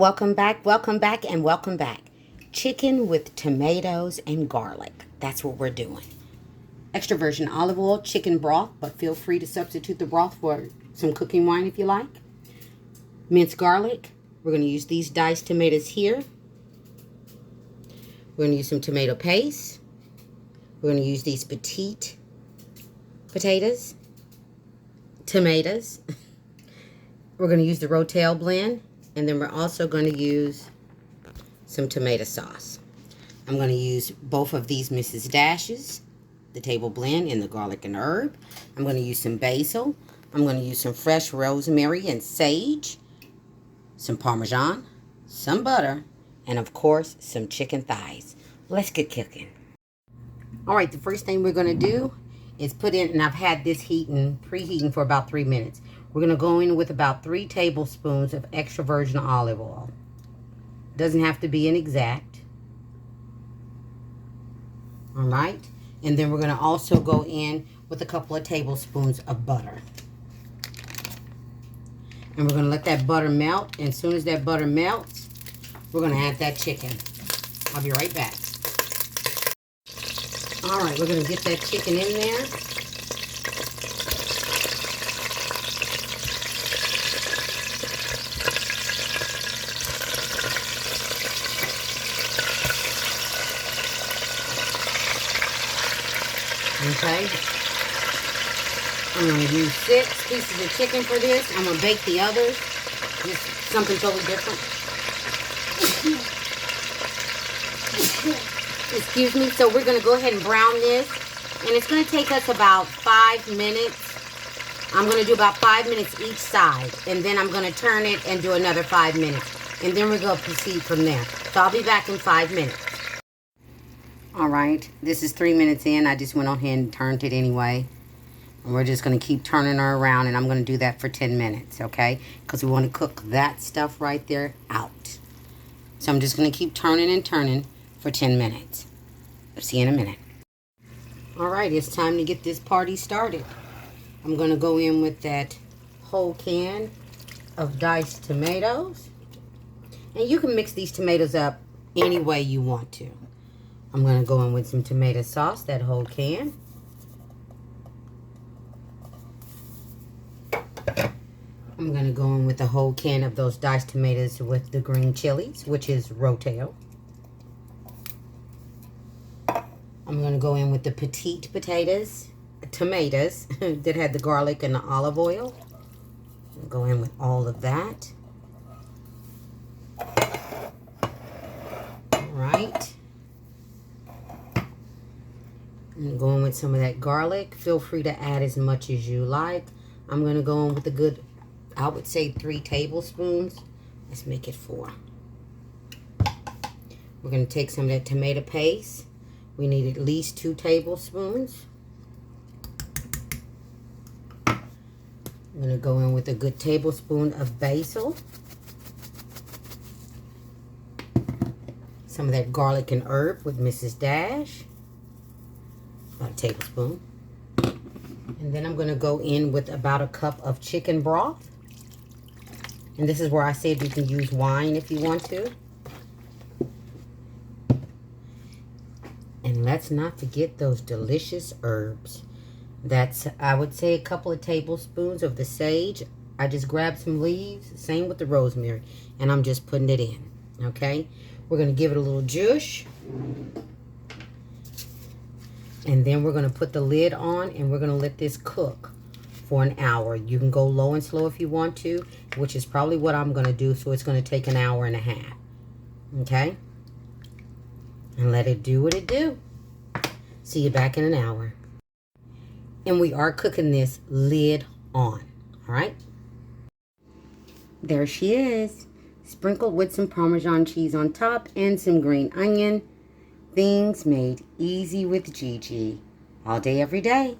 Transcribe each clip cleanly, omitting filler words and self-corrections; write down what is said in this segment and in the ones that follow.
welcome back, and welcome back. Chicken with tomatoes and garlic. That's what we're doing. Extra virgin olive oil, chicken broth, but feel free to substitute the broth for some cooking wine if you like. Minced garlic. We're going to use these diced tomatoes here. We're going to use some tomato paste. We're going to use these petite tomatoes. We're going to use the Rotel blend. And then we're also going to use some tomato sauce. I'm going to use both of these Mrs. Dashes, the table blend and the garlic and herb. I'm going to use some basil. I'm going to use some fresh rosemary and sage, some Parmesan, some butter, and of course, some chicken thighs. Let's get cooking. All right, the first thing we're going to do is put in, and I've had this preheating for about 3 minutes. We're going to go in with about 3 tablespoons of extra virgin olive oil. Doesn't have to be an exact. All right. And then we're going to also go in with a couple of tablespoons of butter. And we're going to let that butter melt. And as soon as that butter melts, we're going to add that chicken. I'll be right back. All right, we're going to get that chicken in there. Okay, I'm going to use 6 pieces of chicken for this. I'm going to bake the others. Just something totally different. Excuse me. So we're going to go ahead and brown this. And it's going to take us about 5 minutes. I'm going to do about 5 minutes each side. And then I'm going to turn it and do another 5 minutes. And then we're going to proceed from there. So I'll be back in 5 minutes. All right, this is 3 minutes in. I just went on ahead and turned it anyway. And we're just going to keep turning her around, and I'm going to do that for 10 minutes, okay? Because we want to cook that stuff right there out. So I'm just going to keep turning and turning for 10 minutes. I'll see you in a minute. All right, it's time to get this party started. I'm going to go in with that whole can of diced tomatoes. And you can mix these tomatoes up any way you want to. I'm going to go in with some tomato sauce, that whole can. I'm going to go in with a whole can of those diced tomatoes with the green chilies, which is Rotel. I'm going to go in with the petite tomatoes that had the garlic and the olive oil. Go in with all of that. All right. I'm going with some of that garlic. Feel free to add as much as you like. I'm going to go in with a good, I would say 3 tablespoons. Let's make it 4. We're going to take some of that tomato paste. We need at least 2 tablespoons. I'm going to go in with a good tablespoon of basil. Some of that garlic and herb with Mrs. Dash. About a tablespoon. And then I'm going to go in with about a cup of chicken broth. And this is where I said you can use wine if you want to. And let's not forget those delicious herbs. That's, I would say, a couple of tablespoons of the sage. I just grabbed some leaves. Same with the rosemary. And I'm just putting it in. Okay? We're going to give it a little zhuzh. And then we're going to put the lid on and we're going to let this cook for an hour. You can go low and slow if you want to, which is probably what I'm going to do. So it's going to take an hour and a half. Okay? And let it do what it do. See you back in an hour. And we are cooking this lid on. All right? There she is. Sprinkled with some Parmesan cheese on top and some green onion. Things made easy with Gigi. All day, every day.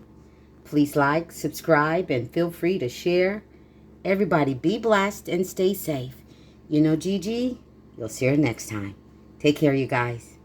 Please like, subscribe, and feel free to share. Everybody be blessed and stay safe. You know Gigi? You'll see her next time. Take care, you guys.